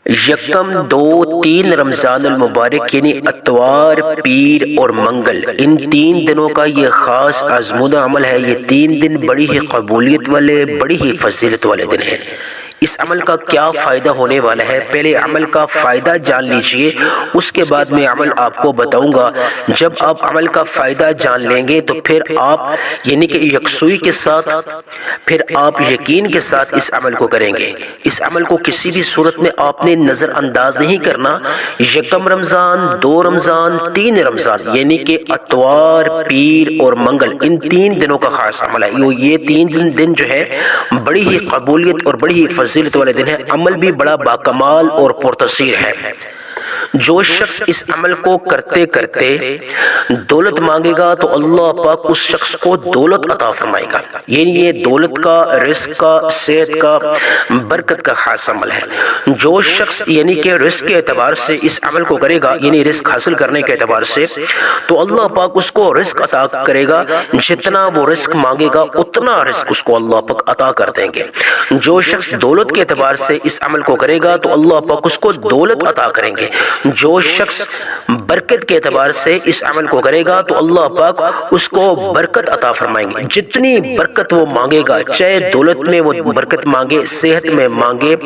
یکم، دو، تین رمضان المبارک یعنی اتوار، پیر اور منگل، ان تین دنوں کا یہ خاص آزمودہ عمل ہے۔ یہ تین دن بڑی ہی قبولیت والے، بڑی ہی فضیلت والے دن ہیں۔ اس عمل کا کیا فائدہ ہونے والا ہے، پہلے عمل کا فائدہ جان لیجئے، اس کے بعد میں عمل آپ کو بتاؤں گا۔ جب آپ عمل کا فائدہ جان لیں گے تو پھر آپ یعنی کہ یکسوئی کے ساتھ، پھر آپ یقین کے ساتھ اس عمل کو کریں گے۔ اس عمل کو کسی بھی صورت میں آپ نے نظر انداز نہیں کرنا۔ یکم رمضان، دو رمضان، تین رمضان یعنی کہ اتوار، پیر اور منگل، ان تین دنوں کا خاص عمل ہے۔ یہ تین دن جو ہے بڑی ہی قبولیت اور بڑی ہی فضیلت والے دن ہے۔ عمل بھی بڑا باکمال اور پرتاثیر ہے۔ جو شخص اس عمل کو کرتے کرتے دولت مانگے گا تو اللہ پاک اس شخص کو دولت عطا فرمائے گا۔ یعنی یہ دولت کا، رزق کا، صحت کا، برکت کا خاص عمل ہے۔ جو شخص یعنی کہ رزق کے اعتبار سے اس عمل کو کرے گا، یعنی رزق حاصل کرنے کے اعتبار سے، تو اللہ پاک اس کو رزق عطا کرے گا۔ جتنا وہ رزق مانگے گا اتنا رزق اس کو اللہ پاک عطا کر دیں گے۔ جو شخص دولت کے اعتبار سے اس عمل کو کرے گا تو اللہ پاک اس کو دولت عطا کریں گے۔ جو شخص برکت کے اعتبار سے اس عمل کو کرے گا تو اللہ پاک اس کو برکت عطا فرمائیں گے۔ جتنی برکت وہ مانگے گا، چاہے دولت میں وہ برکت مانگے، صحت میں مانگے،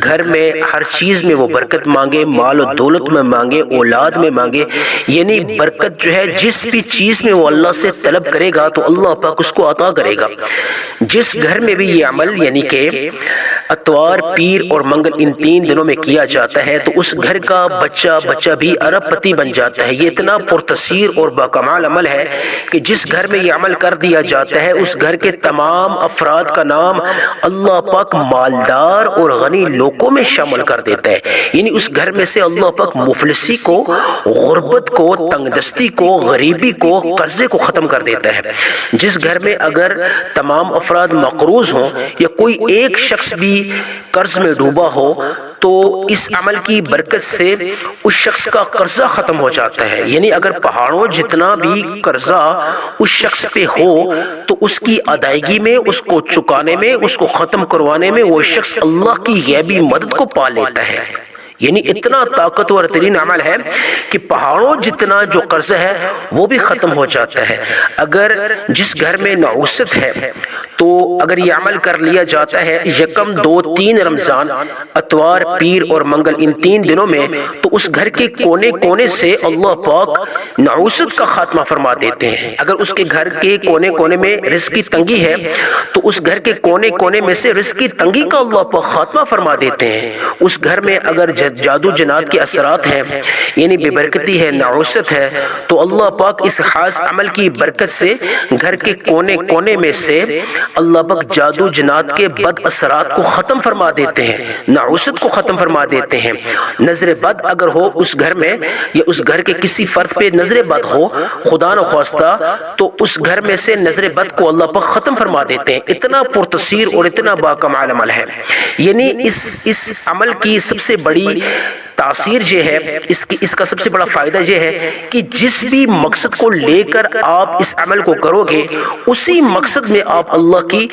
گھر میں ہر چیز میں وہ برکت مانگے، مال و دولت میں مانگے، اولاد میں مانگے، یعنی برکت جو ہے جس بھی چیز میں وہ اللہ سے طلب کرے گا تو اللہ پاک اس کو عطا کرے گا۔ جس گھر میں بھی یہ عمل یعنی کہ اتوار، پیر اور منگل ان تین دنوں میں کیا جاتا ہے تو اس گھر کا بچہ بھی ارب پتی بن جاتا ہے۔ یہ اتنا پرتاثیر اور باکمال عمل ہے کہ جس گھر میں یہ عمل کر دیا جاتا ہے اس گھر کے تمام افراد کا نام اللہ پاک مالدار اور غنی لوگوں میں شامل کر دیتا ہے۔ یعنی اس گھر میں سے اللہ پاک مفلسی کو، غربت کو، تنگ دستی کو، غریبی کو، قرضے کو ختم کر دیتا ہے۔ جس گھر میں اگر تمام افراد مقروض ہوں یا کوئی ایک شخص بھی قرض میں ڈوبا ہو تو اس عمل کی برکت سے اس شخص کا قرضہ ختم ہو جاتا ہے۔ یعنی اگر پہاڑوں جتنا بھی قرضہ اس شخص پہ ہو تو اس کی ادائیگی میں، اس کو چکانے میں، اس کو ختم کروانے میں وہ شخص اللہ کی غیبی مدد کو پا لیتا ہے۔ یعنی اتنا طاقتور ترین عمل ہے کہ پہاڑوں جتنا جو قرض ہے وہ بھی ختم ہو جاتا ہے۔ اگر جس گھر میں نعوست ہے تو اگر یہ عمل کر لیا جاتا ہے یکم، دو، تین رمضان، اتوار، پیر اور منگل ان تین دنوں میں، تو اس گھر کے کونے کونے سے اللہ پاک نعوست کا خاتمہ فرما دیتے ہیں۔ اگر اس کے گھر کے کونے کونے میں رزق کی تنگی ہے تو اس گھر کے کونے کونے میں سے رزق کی تنگی کا اللہ پاک خاتمہ فرما دیتے ہیں۔ اس گھر میں اگر جادو جنات کے اثرات ہیں، یعنی بے برکتی ہے، نعوست ہے، تو اللہ پاک اس خاص عمل کی برکت سے گھر کے کونے کونے میں سے اللہ پاک جادو جنات کے بد اثرات کو ختم فرما دیتے ہیں، نعوست کو ختم فرما دیتے ہیں۔ نظر بد اگر ہو اس گھر میں یا اس گھر کے کسی فرد پہ نظر بد ہو خدا نخواستہ، تو اس گھر میں سے نظر بد کو اللہ پاک ختم فرما دیتے ہیں۔ اتنا پرتاثیر اور اتنا باکمال عمل ہے۔ یعنی اس عمل کی سب سے بڑی تاثیر یہ ہے، اس کا سب سے بڑا فائدہ یہ ہے کہ جس بھی مقصد کو لے کر آپ اس عمل کو کرو گے اسی مقصد میں آپ اللہ کی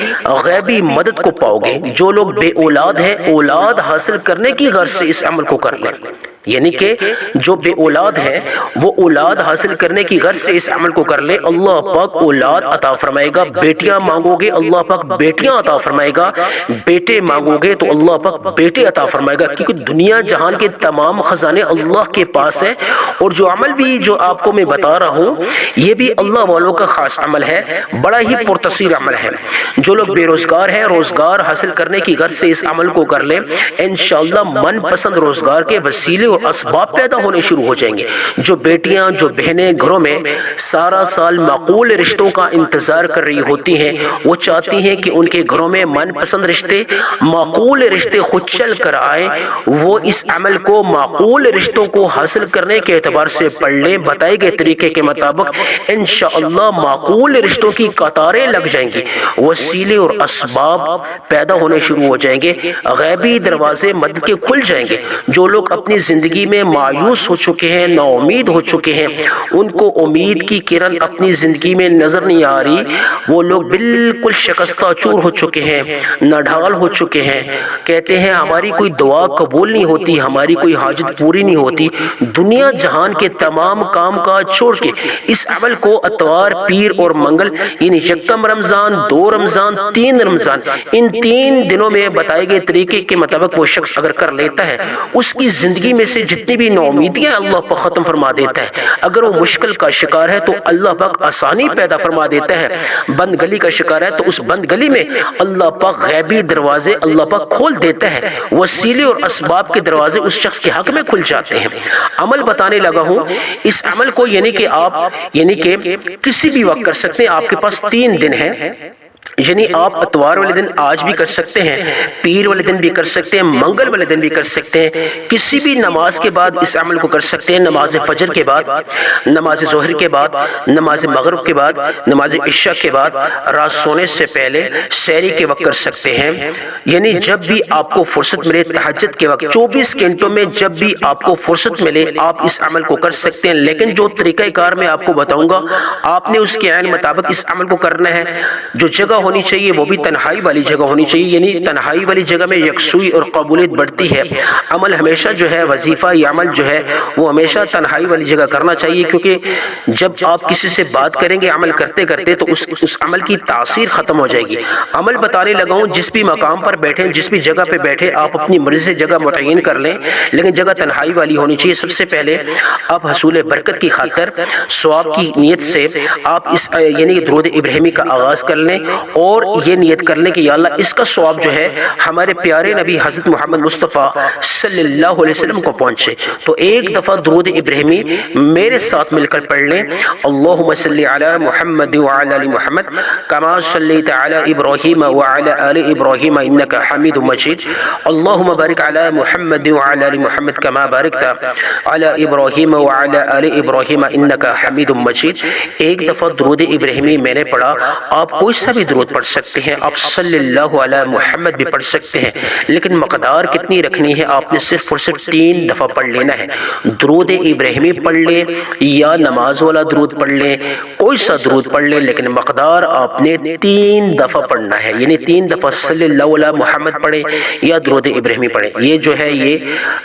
غیبی مدد کو پاؤ گے۔ جو لوگ بے اولاد ہیں اولاد حاصل کرنے کی غرض سے اس عمل کو کر لیں، یعنی کہ جو بے اولاد ہیں وہ اولاد حاصل کرنے کی غرض سے اس عمل کو کر لے، اللہ پاک اولاد عطا فرمائے گا۔ بیٹیاں مانگو گے اللہ پاک بیٹیاں عطا فرمائے گا، بیٹے مانگو گے تو اللہ پاک بیٹے عطا فرمائے گا، کیونکہ دنیا جہان کے تمام خزانے اللہ کے پاس ہیں۔ اور جو عمل بھی جو آپ کو میں بتا رہا ہوں یہ بھی اللہ والوں کا خاص عمل ہے، بڑا ہی پرتاثیر عمل ہے۔ جو لوگ بے روزگار ہیں روزگار حاصل کرنے کی غرض سے اس عمل کو کر لیں، انشاءاللہ من پسند روزگار کے وسیلے اور اسباب پیدا ہونے شروع ہو جائیں گے۔ جو بیٹیاں، جو بہنیں گھروں میں سارا سال معقول رشتوں کا انتظار کر رہی ہوتی ہیں، وہ چاہتی ہیں کہ ان کے گھروں میں من پسند رشتے، معقول رشتے خود چل کر آئیں، وہ اس عمل کو معقول رشتوں کو حاصل کرنے کے اعتبار سے پڑھ لیں۔ بتائے گئے طریقے کے مطابق انشاءاللہ معقول رشتوں کی قطاریں لگ جائیں گی، وسیلے اور اسباب پیدا ہونے شروع ہو جائیں گے، غیبی دروازے مدد کے کھل جائیں گے۔ جو لوگ اپنی زندگی زندگی میں مایوس ہو چکے ہیں، نا امید ہو چکے ہیں، ان کو امید کی کرن اپنی زندگی میں نظر نہیں آ رہی، وہ لوگ بالکل شکستہ چور ہو چکے ہیں، نڈھال ہو چکے ہیں، کہتے ہیں ہماری کوئی دعا قبول نہیں ہوتی، ہماری کوئی حاجت پوری نہیں ہوتی، دنیا جہان کے تمام کام کاج چھوڑ کے اس عمل کو اتوار، پیر اور منگل یعنی یکم رمضان، 2 رمضان، 3 رمضان، ان 3 دنوں میں بتائے گئے طریقے کے مطابق وہ شخص اگر کر لیتا ہے، اس کی زندگی میں سے جتنی بھی ناامیدیاں اللہ پاک ختم فرما دیتا ہے۔ اگر وہ مشکل کا شکار ہے تو اللہ پاک آسانی پیدا فرما دیتا ہے، بند گلی کا شکار ہے تو اس بند گلی میں اللہ پاک غیبی دروازے اللہ پاک کھول دیتا ہے، وسیلے اور اسباب کے دروازے اس شخص کے حق میں کھل جاتے ہیں۔ عمل بتانے لگا ہوں، اس عمل کو یعنی کہ آپ کسی بھی وقت کر سکتے ہیں، آپ کے پاس 3 دن ہیں، یعنی آپ اتوار والے دن آج بھی کر سکتے ہیں، پیر والے دن بھی کر سکتے ہیں، منگل والے دن بھی کر سکتے ہیں، کسی بھی نماز کے بعد اس عمل کو کر سکتے ہیں، نماز فجر کے بعد، نماز ظہر کے بعد، نماز مغرب کے بعد، نماز عشاء کے بعد، رات سونے سے پہلے، سحری کے وقت کر سکتے ہیں، یعنی جب بھی آپ کو فرصت ملے، تہجد کے وقت 24 گھنٹوں میں جب بھی آپ کو فرصت ملے آپ اس عمل کو کر سکتے ہیں۔ لیکن جو طریقہ کار میں آپ کو بتاؤں گا، آپ نے اس کے عین مطابق اس عمل کو کرنا ہے۔ جو جگہ ہونی چاہیے وہ بھی تنہائی والی جگہ ہونی چاہیے، یعنی تنہائی والی جگہ میں یکسوئی اور قبولیت بڑھتی ہے۔ عمل ہمیشہ جو ہے، وظیفہ یا عمل جو ہے وہ ہمیشہ تنہائی والی جگہ کرنا چاہیے، کیونکہ جب آپ کسی سے بات کریں گے عمل کرتے کرتے تو اس عمل کی تاثیر ختم ہو جائے گی۔ عمل بتانے لگا ہوں، جس بھی مقام پر بیٹھیں، جس بھی جگہ پہ بیٹھے، آپ اپنی مرضی سے جگہ متعین کر لیں، لیکن جگہ تنہائی والی ہونی چاہیے۔ سب سے پہلے آپ حصول برکت کی خاطر ثواب کی نیت سے آپ اس یعنی درود ابراہیمی کا آغاز کر لیں، اور یہ نیت کر لیں کہ یا اللہ اس کا ثواب جو ہے ہمارے پیارے نبی حضرت محمد مصطفیٰ صلی اللہ علیہ وسلم کو پہنچے۔ تو ایک دفعہ درود ابراہیمی میرے ساتھ مل کر پڑھ لیں، اللہم صلی علی محمد وعلی آل محمد کما صلیت علی ابراہیم وعلی آل ابراہیم انک حمید مجید، اللہم بارک علی محمد وعلی آل محمد کما بارکت علی ابراہیم وعلی آل ابراہیم انک حمید مجید۔ ایک دفعہ درود ابراہیمی میں نے پڑھا، آپ کوئی سا بھی درود پڑھ سکتے ہیں، آپ صلی اللہ علی محمد بھی پڑھ سکتے ہیں، لیکن مقدار کتنی رکھنی ہے، آپ نے صرف اور صرف 3 دفعہ پڑھ لینا ہے۔ درود ابراہیمی پڑھ لیں یا نماز والا درود پڑھ لیں، کوئی سا درود پڑھ لیں، لیکن مقدار آپ نے 3 دفعہ پڑھنا ہے، یعنی 3 دفعہ صلی اللہ علی محمد پڑھیں یا درود ابراہیمی پڑھیں۔ یہ جو ہے یہ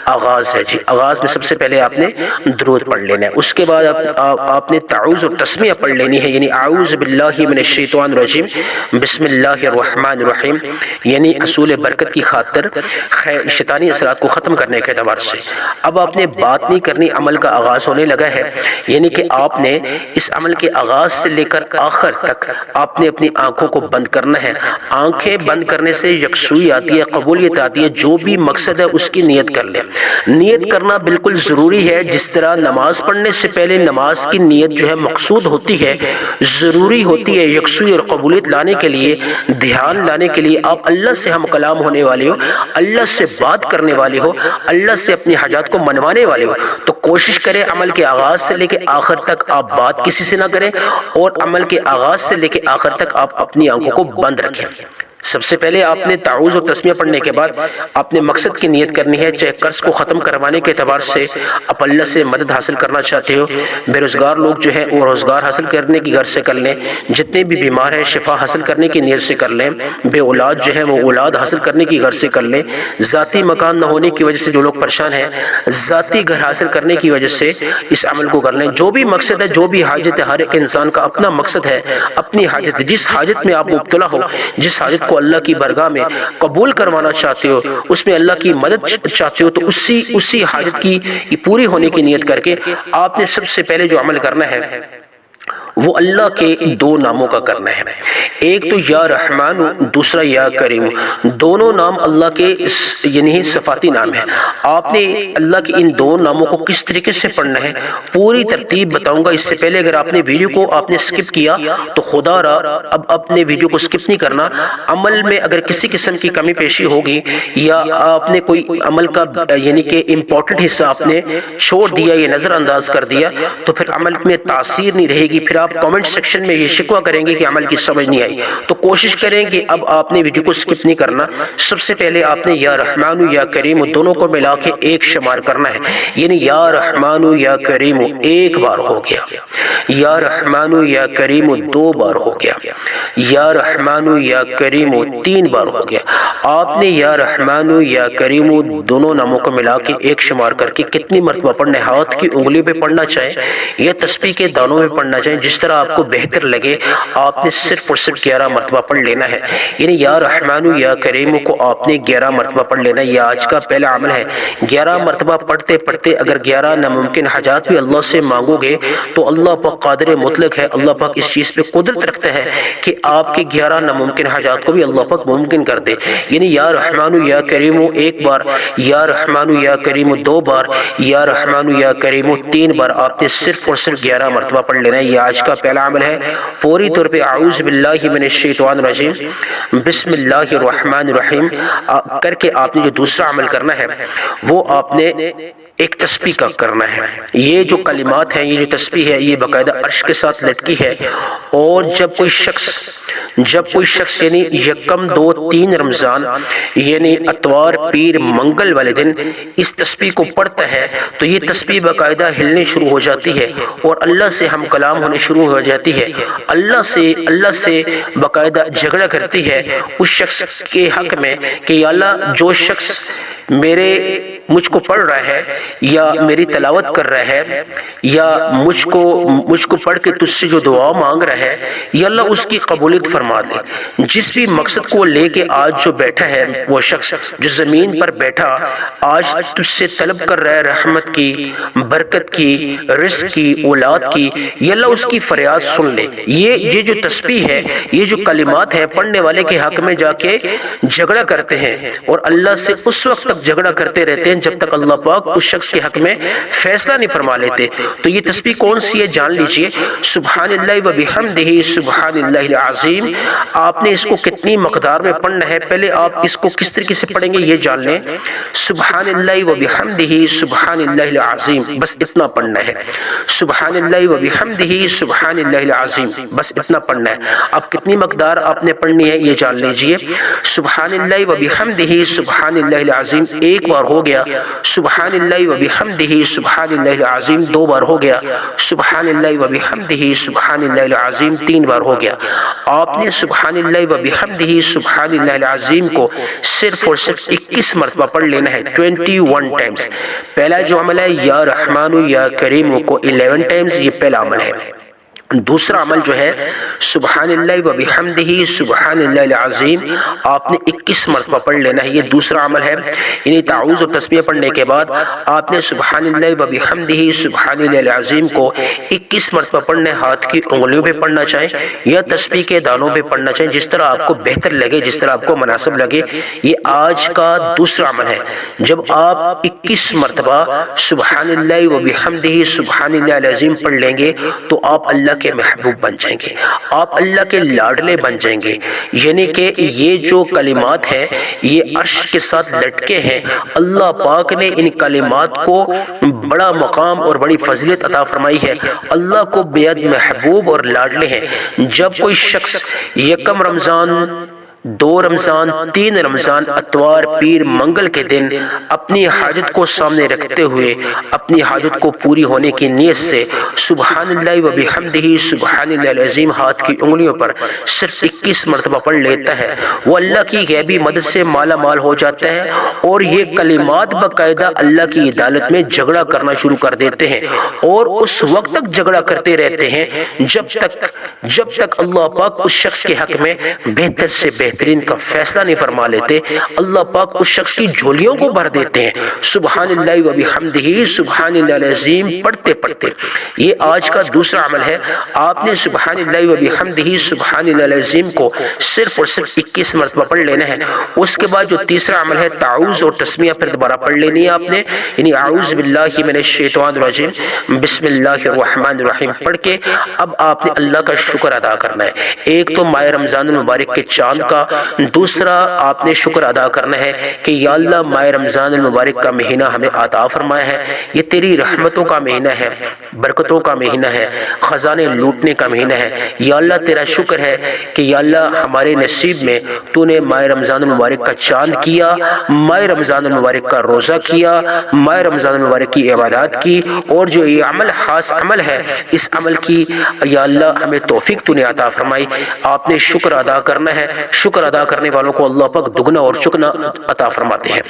آغاز ہے جی، آغاز میں سب سے پہلے آپ نے درود پڑھ لینا ہے، اس کے بعد آپ نے تعوذ اور تسمیہ پڑھ لینی ہے، یعنی اعوذ باللہ من الشیطان الرجیم بسم اللہ الرحمن الرحیم، یعنی حصول برکت کی خاطر شیطانی اثرات کو ختم کرنے کے اعتبار سے۔ اب آپ نے بات نہیں کرنی، عمل کا آغاز ہونے لگا ہے، یعنی کہ آپ نے اس عمل کے آغاز سے لے کر آخر تک آپ نے اپنی آنکھوں کو بند کرنا ہے۔ آنکھیں بند کرنے سے یکسوئی آتی ہے، قبولیت آتی ہے، جو بھی مقصد ہے اس کی نیت کر لیں۔ نیت کرنا بالکل ضروری ہے، جس طرح نماز پڑھنے سے پہلے نماز کی نیت جو ہے مقصود ہوتی ہے، ضروری ہوتی ہے، یکسوئی اور قبولیت لانے کے لیے، دھیان لانے کے لیے، آپ اللہ سے ہم کلام ہونے والے ہو، اللہ سے بات کرنے والے ہو، اللہ سے اپنی حاجات کو منوانے والے ہو، تو کوشش کریں عمل کے آغاز سے لے کے آخر تک آپ بات کسی سے نہ کریں، اور عمل کے آغاز سے لے کے آخر تک آپ اپنی آنکھوں کو بند رکھیں۔ سب سے پہلے آپ نے تعوذ اور تسمیہ پڑھنے کے بعد آپ نے مقصد کی نیت کرنی ہے، چاہے قرض کو ختم کروانے کے اعتبار سے آپ اللہ سے مدد حاصل کرنا چاہتے ہو، بے روزگار لوگ جو ہیں وہ روزگار حاصل کرنے کی غرض سے کر لیں، جتنے بھی بیمار ہیں شفا حاصل کرنے کی نیت سے کر لیں، بے اولاد جو ہیں وہ اولاد حاصل کرنے کی غرض سے کر لیں، ذاتی مکان نہ ہونے کی وجہ سے جو لوگ پریشان ہیں ذاتی گھر حاصل کرنے کی وجہ سے اس عمل کو کر لیں۔ جو بھی مقصد ہے، جو بھی حاجت ہے، ہر ایک انسان کا اپنا مقصد ہے، اپنی حاجت ہے، جس حاجت میں آپ مبتلا ہو، جس حاجت کو اللہ کی بارگاہ میں قبول کروانا چاہتے ہو، اس میں اللہ کی مدد چاہتے ہو، تو اسی حاجت کی پوری ہونے کی نیت کر کے آپ نے سب سے پہلے جو عمل کرنا ہے وہ اللہ کے 2 ناموں کا کرنا ہے، ایک تو یا رحمان، دوسرا یا کریم۔ دونوں نام اللہ کے یعنی صفاتی نام ہیں۔ آپ نے اللہ کے ان 2 ناموں کو کس طریقے سے پڑھنا ہے پوری ترتیب بتاؤں گا۔ اس سے پہلے اگر آپ نے ویڈیو کو آپ نے سکپ کیا تو خدا را اب اپنے ویڈیو کو سکپ نہیں کرنا۔ عمل میں اگر کسی قسم کی کمی پیشی ہوگی یا آپ نے کوئی عمل کا یعنی کہ امپورٹنٹ حصہ آپ نے چھوڑ دیا یا نظر انداز کر دیا تو پھر عمل میں تاثیر نہیں رہے گی، پھر آپ کامنٹ سیکشن میں یہ شکوہ کریں گے کہ عمل کی سمجھ نہیں آئی، تو کوشش کریں کہ اب آپ نے ویڈیو کو سکپ نہیں کرنا۔ سب سے پہلے آپ نے یا رحمان یا کریم دونوں کو ملا کے ایک شمار کرنا ہے، یعنی یا رحمان یا کریم ایک بار ہو گیا، یا رحمان یا کریم دو بار ہو گیا، یا رحمان یا کریم تین بار ہو گیا۔ آپ نے یا رحمان یا کریم دونوں ناموں کو ملا کے ایک شمار کر کے کتنی مرتبہ پڑھنا ہے، ہاتھ کی انگلیوں پہ پڑھنا چاہے یا تسبیح کے دانوں میں پڑھنا چاہے، جس طرح آپ کو بہتر لگے، آپ نے صرف اور صرف 11 مرتبہ پڑھ لینا ہے۔ یعنی یا رحمان یا کریم کو آپ نے 11 مرتبہ پڑھ لینا ہے۔ یہ آج کا پہلا عمل ہے۔ 11 مرتبہ پڑھتے پڑھتے اگر 11 ناممکن حاجات بھی اللہ سے مانگو گے تو اللہ پاک قادر مطلق ہے، اللہ پاک اس چیز پہ قدرت رکھتا ہے کہ آپ کے 11 ناممکن حاجات کو بھی اللہ پاک ممکن کر دے۔ یعنی یا رحمان یا کریم ایک بار، یا رحمان یا کریم دو بار، یا رحمان یا کریم تین بار آپ نے صرف اور صرف 11 مرتبہ پڑھ لینا ہے۔ یہ آج کا پہلا عمل ہے۔ فوری طور پہ اعوذ باللہ من الشیطان الرجیم بسم اللہ الرحمن الرحیم کر کے آپ نے جو دوسرا عمل کرنا ہے وہ آپ نے ایک تسبیح کا کرنا ہے۔ یہ جو کلمات ہیں، یہ جو تسبیح ہے، یہ باقاعدہ عرش کے ساتھ لٹکی ہے، اور جب کوئی شخص یعنی یکم دو تین رمضان یعنی اتوار پیر منگل والے دن اس تسبیح کو پڑھتا ہے تو یہ تسبیح باقاعدہ ہلنے شروع ہو جاتی ہے اور اللہ سے ہم کلام ہونے شروع ہو جاتی ہے، اللہ سے باقاعدہ جھگڑا کرتی ہے اس شخص کے حق میں کہ یا اللہ جو شخص مجھ کو پڑھ رہا ہے یا میری تلاوت کر رہا ہے یا مجھ کو پڑھ کے تجھ سے جو دعا مانگ رہا ہے، یا اللہ اس کی قبولیت فرما دے۔ جس بھی مقصد کو لے کے آج جو بیٹھا ہے، وہ شخص جو زمین پر بیٹھا آج تجھ سے طلب کر رہا ہے رحمت کی، برکت کی، رزق کی، اولاد کی، یا اللہ اس کی فریاد سن لے۔ یہ جو تسبیح ہے، یہ جو کلمات ہیں، پڑھنے والے کے حق میں جا کے جھگڑا کرتے ہیں اور اللہ سے اس وقت تک جھگڑا کرتے رہتے ہیں جب تک اللہ پاک اس شخص کے حق میں فیصلہ نہیں فرما لیتے۔ تو یہ تسبیح کون سی ہے جان لیجئے، سبحان اللہ و بحمدہ سبحان اللہ العظیم۔ آپ نے اس کو کتنی مقدار میں پڑھنا ہے، پہلے آپ اس کو کس طریقے سے پڑھیں گے یہ جان لیں۔ سبحان اللہ و بحمدہ سبحان اللہ العظیم، بس اتنا پڑھنا ہے۔ سبحان اللہ و بحمدہ سبحان اللہ العظیم، بس اتنا پڑھنا ہے۔ اب کتنی مقدار آپ نے پڑھنی ہے یہ جان لیجئے۔ سبحان اللہ و بحمدہ سبحان اللہ العظیم ایک بار ہو گیا، سبحان اللہ و بحمدہ سبحان اللہ العظیم دو بار ہو گیا، سبحان اللہ و بحمدہ سبحان اللہ العظیم تین بار ہو گیا۔ آپ نے سبحان اللہ و بحمدہ سبحان اللہ العظیم کو صرف اور صرف 21 مرتبہ پڑھ لینا ہے، 21 ٹائمز۔ پہلا جو عمل ہے یا رحمان یا کریم کو 11 ٹائمز، یہ پہلا عمل ہے۔ دوسرا عمل جو ہے سبحان اللہ و بحمدہ سبحان اللہ العظیم آپ نے 21 مرتبہ پڑھ لینا ہے، یہ دوسرا عمل ہے۔ یعنی تعوذ اور تسبیح پڑھنے کے بعد آپ نے سبحان اللہ و بحمدہ سبحان اللہ العظیم کو 21 مرتبہ پڑھنا ہے، ہاتھ کی انگلیوں پہ پڑھنا چاہے یا تسبیح کے دانوں پہ پڑھنا چاہے، جس طرح آپ کو بہتر لگے، جس طرح آپ کو مناسب لگے۔ یہ آج کا دوسرا عمل ہے۔ جب آپ 21 مرتبہ سبحان اللہ و بحمدہ سبحان اللہ العظیم پڑھ لیں گے تو آپ اللہ کے محبوب بن جائیں گے، آپ اللہ کے لاڈلے بن جائیں گے۔ یعنی کہ یہ جو کلمات ہیں یہ عرش کے ساتھ لٹکے ہیں، اللہ پاک نے ان کلمات کو بڑا مقام اور بڑی فضیلت عطا فرمائی ہے، اللہ کو بے حد محبوب اور لاڈلے ہیں۔ جب کوئی شخص یکم رمضان، دو رمضان، تین رمضان، اتوار پیر منگل کے دن اپنی حاجت کو سامنے رکھتے ہوئے اپنی حاجت کو پوری ہونے کی نیت سے سبحان اللہ و بحمدہ سبحان اللہ العظیم ہاتھ کی انگلیوں پر صرف 21 مرتبہ پڑھ لیتا ہے، وہ اللہ کی غیبی مدد سے مالا مال ہو جاتا ہے، اور یہ کلمات باقاعدہ اللہ کی عدالت میں جھگڑا کرنا شروع کر دیتے ہیں، اور اس وقت تک جھگڑا کرتے رہتے ہیں جب تک اللہ پاک اس شخص کے حق میں بہتر سے بہترین کا فیصلہ نہیں فرما لیتے۔ اللہ پاک اس شخص کی جھولیوں کو بھر دیتے ہیں سبحان اللہ و بحمدہ سبحان اللہ العظیم پڑھتے پڑھتے۔ یہ آج کا دوسرا عمل ہے۔ آپ نے سبحان اللہ و بحمدہ سبحان اللہ العظیم کو صرف اور صرف 21 مرتبہ پڑھ لینا ہے۔ اس کے بعد جو تیسرا عمل ہے تعوذ اور تسمیہ پھر دوبارہ پڑھ لینی ہے آپ نے، یعنی اعوذ باللہ من الشیطان الرجیم بسم اللہ الرحمن الرحیم پڑھ کے اب آپ نے اللہ کا شکر ادا کرنا ہے۔ ایک تو ماہ رمضان المبارک کے چاند کا دوسرا آپ نے شکر ادا کرنا ہے کہ یا اللہ ماہ رمضان المبارک کا مہینہ ہمیں عطا فرمایا ہے، یہ تیری رحمتوں کا مہینہ ہے، برکتوں کا مہینہ ہے، خزانے لوٹنے کا مہینہ ہے۔ یا اللہ تیرا شکر ہے کہ یا اللہ ہمارے نصیب میں تو نے ماہ رمضان المبارک کا چاند کیا، ماہ رمضان المبارک کا روزہ کیا، ماہ رمضان المبارک کی عبادات کی، اور جو یہ عمل خاص عمل ہے اس عمل کی یا اللہ ہمیں توفیق تو نے عطا فرمائی۔ آپ نے شکر ادا کرنا ہے، شکر ادا کرنے والوں کو اللہ پاک دگنا اور چگنا عطا فرماتے ہیں۔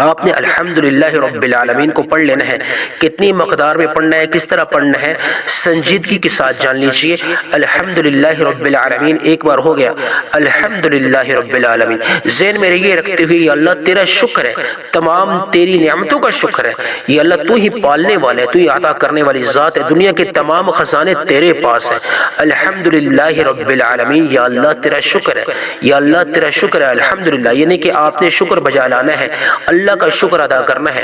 آپ نے الحمدللہ رب العالمین کو پڑھ لینا ہے، کتنی مقدار میں پڑھنا ہے، کس طرح پڑھنا ہے، سنجیدگی کے ساتھ جان لیجئے۔ الحمدللہ رب العالمین ایک بار ہو گیا، الحمدللہ رب العالمین ذہن میں یہ رکھتے ہوئے یا اللہ تیرا شکر ہے، تمام تیری نعمتوں کا شکر ہے، یا اللہ تو ہی پالنے والا ہے، تو ہی عطا کرنے والی ذات ہے، دنیا کے تمام خزانے تیرے پاس ہیں۔ الحمدللہ رب العالمین یا اللہ تیرا شکر ہے، یا اللہ تیرا شکر ہے الحمدللہ، یعنی کہ آپ نے شکر بجا لانا ہے، اللہ کا شکر ادا کرنا ہے،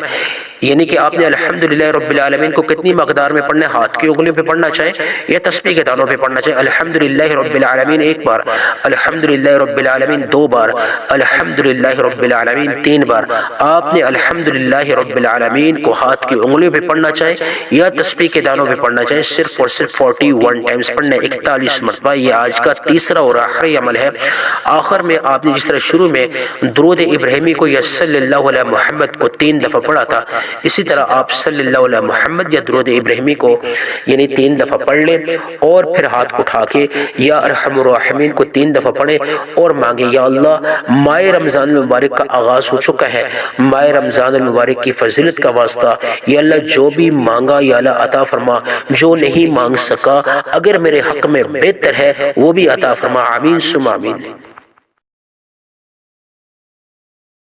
یعنی کہ آپ نے الحمدللہ رب العالمین کو کتنی مقدار میں پڑھنا ہے، ہاتھ کی انگلیوں پہ پڑھنا چاہے یا تسبیح کے دانوں پہ پڑھنا چاہے۔ الحمدللہ رب العالمین ایک بار، الحمدللہ رب العالمین دو بار، الحمدللہ رب العالمین تین بار۔ آپ نے الحمدللہ رب العالمین کو ہاتھ کی انگلیوں پہ پڑھنا چاہے یا تسبیح کے دانوں پہ پڑھنا چاہے، صرف اور صرف 41 ٹائمز پڑھنا ہے، 41 مرتبہ۔ یہ آج کا تیسرا اور آخری عمل ہے۔ آخر میں آپ نے جس طرح شروع میں درود ابراہیمی کو یا صلی اللہ علیہ محمد کو 3 دفعہ پڑھا تھا، اسی طرح آپ صلی اللہ علیہ محمد یا درود ابراہیمی کو یعنی 3 دفعہ پڑھ لیں، اور پھر ہاتھ اٹھا کے یا ارحم الراحمین کو 3 دفعہ پڑھیں اور مانگے یا اللہ ماہ رمضان المبارک کا آغاز ہو چکا ہے، ماہ رمضان المبارک کی فضیلت کا واسطہ یا اللہ جو بھی مانگا یا اللہ عطا فرما، جو نہیں مانگ سکا اگر میرے حق میں بہتر ہے وہ بھی عطا فرما، آمین ثم آمین۔